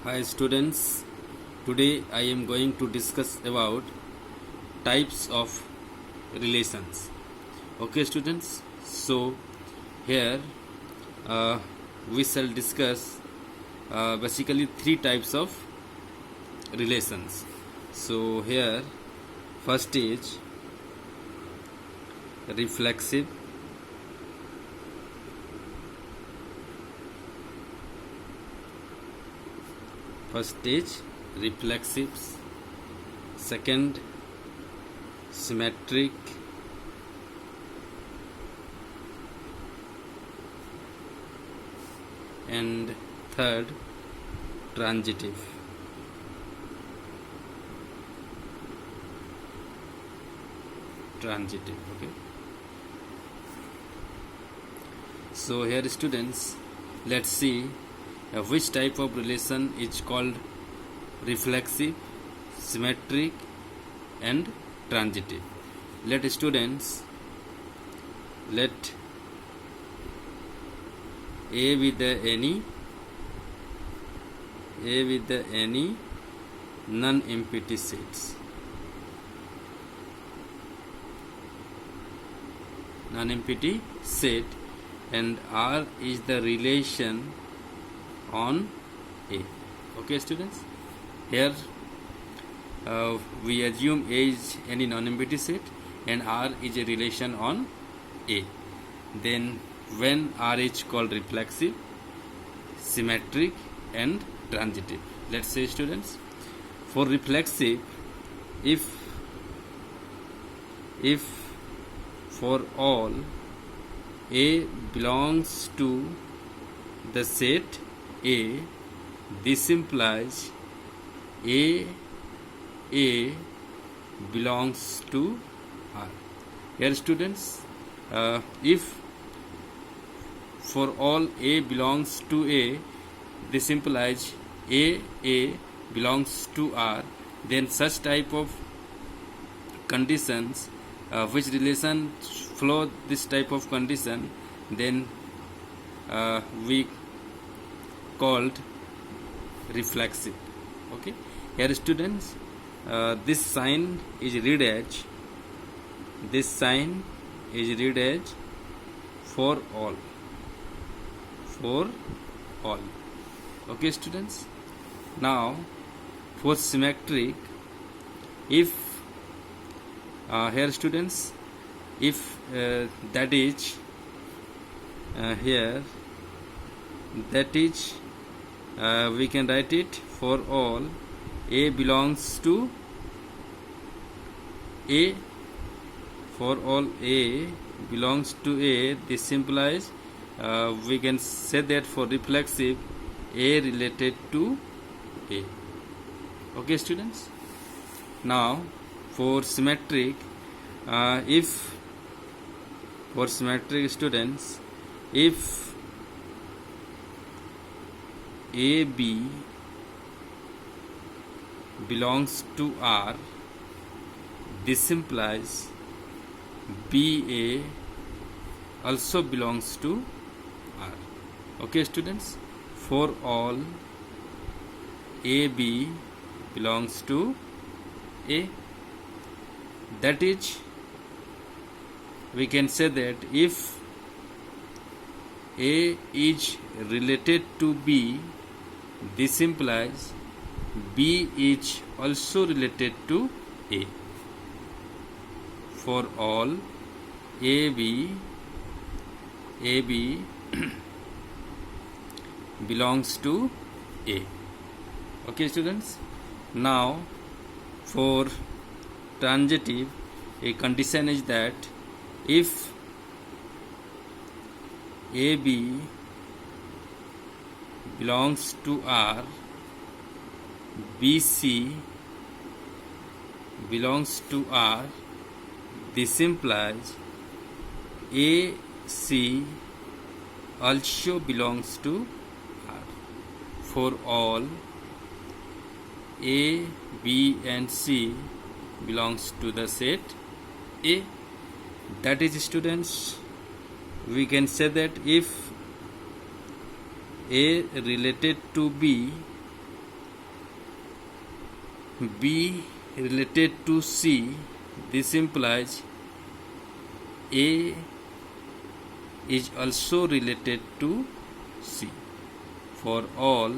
Hi students, today I am going to discuss about types of relations. Okay students, so here uh, we shall discuss basically three types of relations. So here first is reflexive, second symmetric, and third transitive. Okay, so here students, let's see which type of relation is called reflexive, symmetric, and transitive. Let A with any non-empty sets. Non-empty set, and R is the relation on A. Okay students, here we assume A is any non-empty set and R is a relation on A. Then when R is called reflexive, symmetric, and transitive. Let's say students, for reflexive, if for all A belongs to the set A, this implies A belongs to R. Here students, if for all A belongs to A, this implies A belongs to R, then such type of conditions, which relation follow this type of condition, then we called reflexive. Okay, here students, this sign is read as for all. Okay students, now for symmetric, if here students, if that is here, that is we can write it for all A belongs to A. For all A belongs to A, this implies we can say that for reflexive, A related to A. Okay students, now for symmetric, if for symmetric students, if AB belongs to R, this implies BA also belongs to R. Okay students, for all AB belongs to A, that is we can say that if A is related to B, this implies B is also related to A. For all AB belongs to A. Okay students, now for transitive, a condition is that if AB belongs to R, BC belongs to R, this implies AC also belongs to R. For all A, B and C belongs to the set A, that is students, we can say that if A related to B, B related to C, this implies A is also related to C for all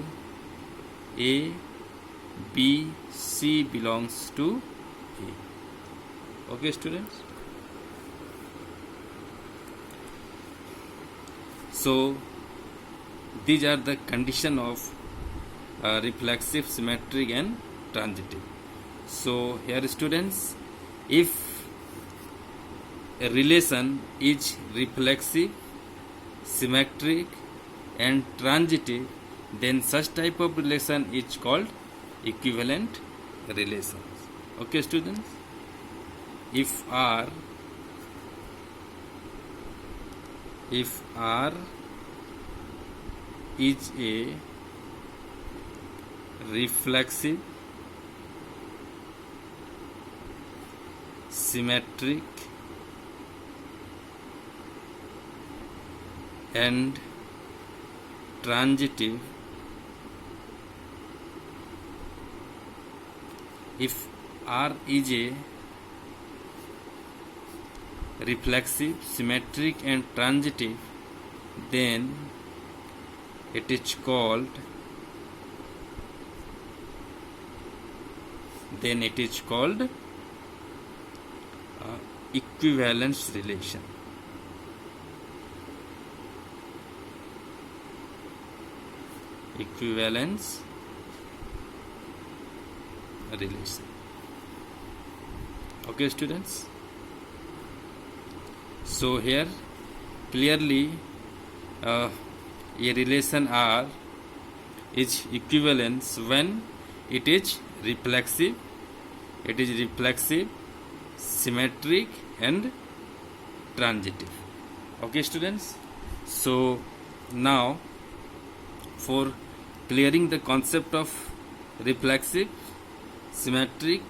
A, B, C belongs to A. Okay, students? So these are the condition of reflexive, symmetric and transitive. So here students, if a relation is reflexive, symmetric and transitive, then such type of relation is called equivalent relations. Okay, students? If R is a reflexive, symmetric and transitive, if R is a reflexive, symmetric and transitive, then it is called equivalence relation. Equivalence relation. Okay, students? So here clearly a relation R is equivalence when it is reflexive, symmetric and transitive. Okay, students? So now for clearing the concept of reflexive, symmetric,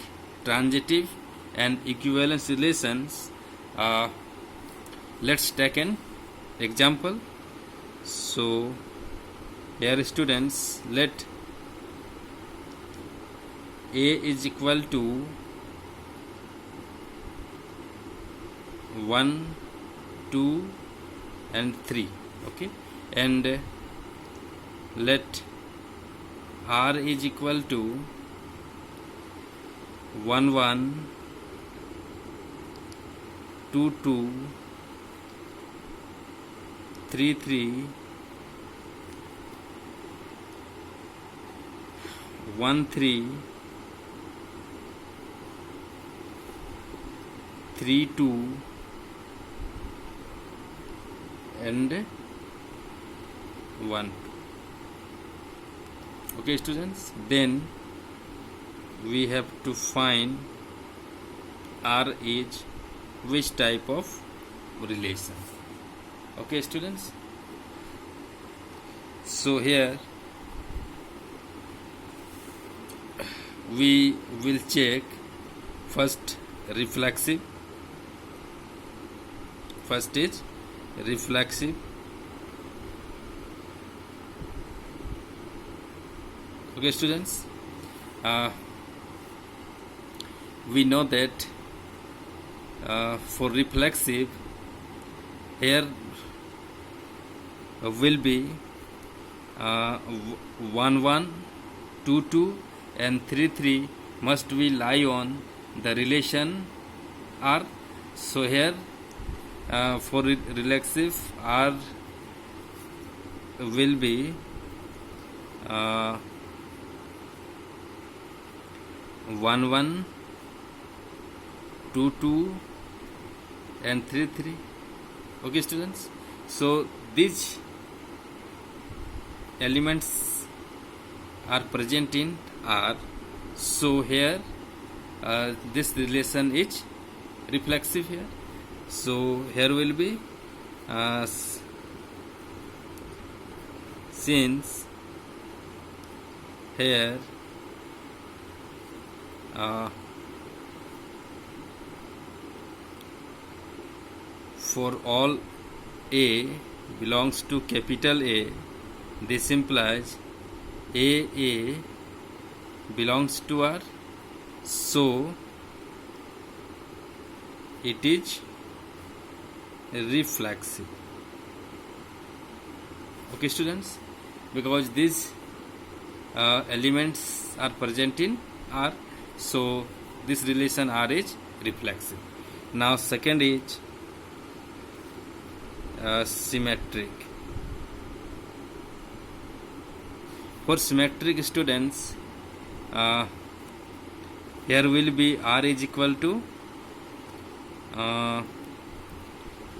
transitive and equivalence relations, let's take an example. So here students, let A is equal to 1, 2 and 3. Okay, and let R is equal to 1, 1, 2, 2, 3, 3, 1, 3, 3, 2 and 1. Okay, students, then we have to find R is which type of relation. Okay, students? So here we will check first reflexive. First is reflexive. Okay, students, we know that for reflexive, here will be 1, 1, 2, 2 and 3, 3 must be lie on the relation R. So here for reflexive, R will be 1, 1, 2, 2 and 3, 3. Okay, students? So these elements are present in R. So here this relation is reflexive here. So here will be since here for all A belongs to capital A, this implies A belongs to R. so it is reflexive. Okay students, because these elements are present in R, so this relation R is reflexive. Now second is symmetric. For symmetric students, here will be R is equal to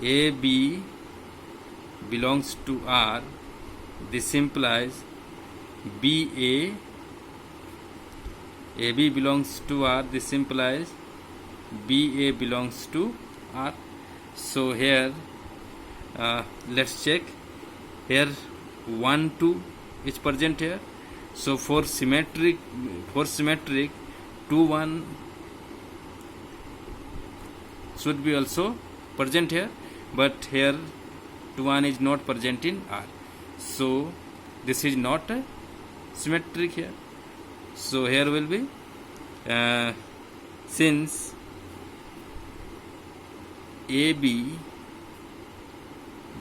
AB belongs to R. This implies AB belongs to R. This implies BA belongs to R. So here let's check. Here 1 2 is present here. So for symmetric 2 1 should be also present here, but here 2 1 is not present in R. So this is not symmetric here. So here will be since AB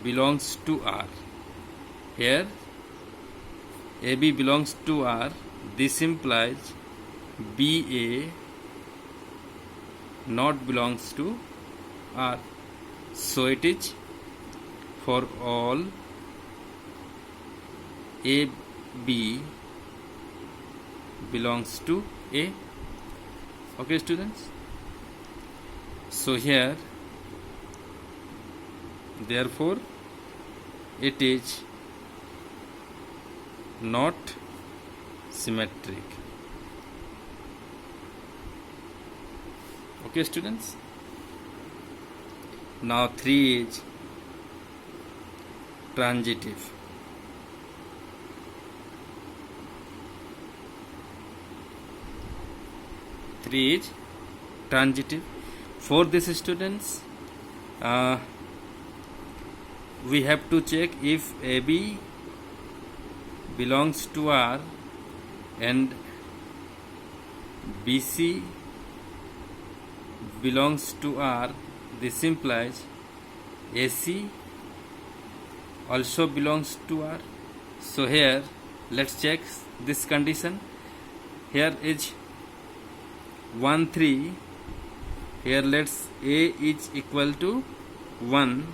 belongs to R, here AB belongs to R, this implies BA not belongs to R. So it is for all AB belongs to A. Okay students, so here therefore it is not symmetric. Okay students, now 3 is transitive. Is transitive. For this students, we have to check if AB belongs to R and BC belongs to R. This implies AC also belongs to R. So here let's check this condition. Here is 1 3. Here let's A is equal to 1.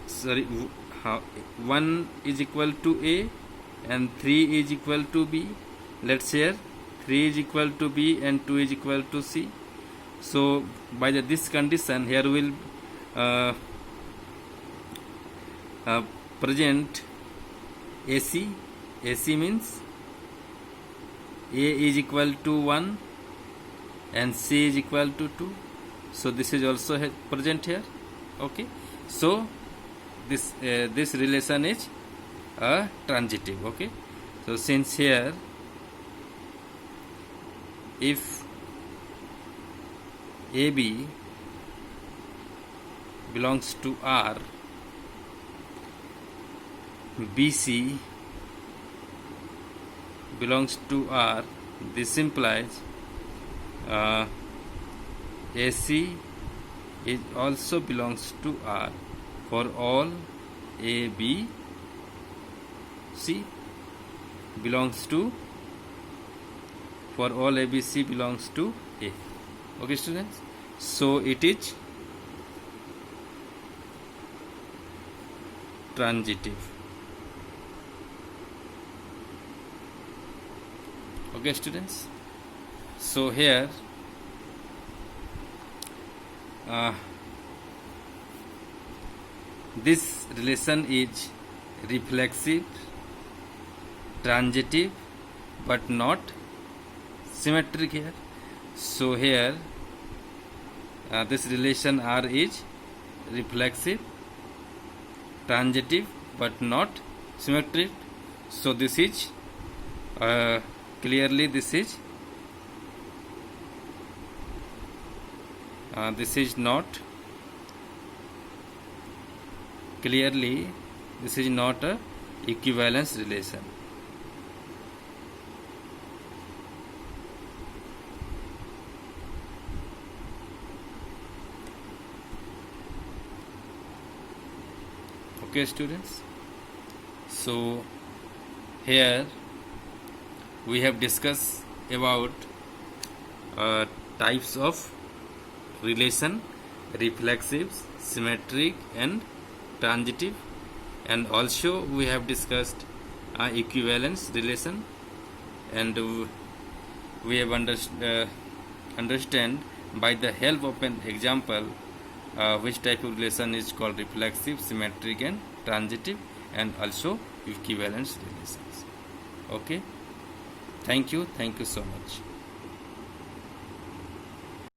Sorry, 1 is equal to A and 3 is equal to B. Let's here 3 is equal to B and 2 is equal to C. So by this condition, here will present AC. AC means A is equal to 1 and C is equal to 2. So this is also present here. Okay, so this relation is transitive. Okay, so since here if AB belongs to R, BC belongs to R, this implies AC is also belongs to R for all A, B, C belongs to, for all A, B, C belongs to A. Okay students, so it is transitive. Okay students, so here this relation is reflexive, transitive, but not symmetric here. So here this relation R is reflexive, transitive, but not symmetric. So this is clearly this is not clearly this is not a equivalence relation. Okay, students. So here we have discussed about types of relation: reflexive, symmetric, and transitive, and also we have discussed equivalence relation, and we have understand by the help of an example which type of relation is called reflexive, symmetric, and transitive, and also equivalence relations. Okay, thank you so much.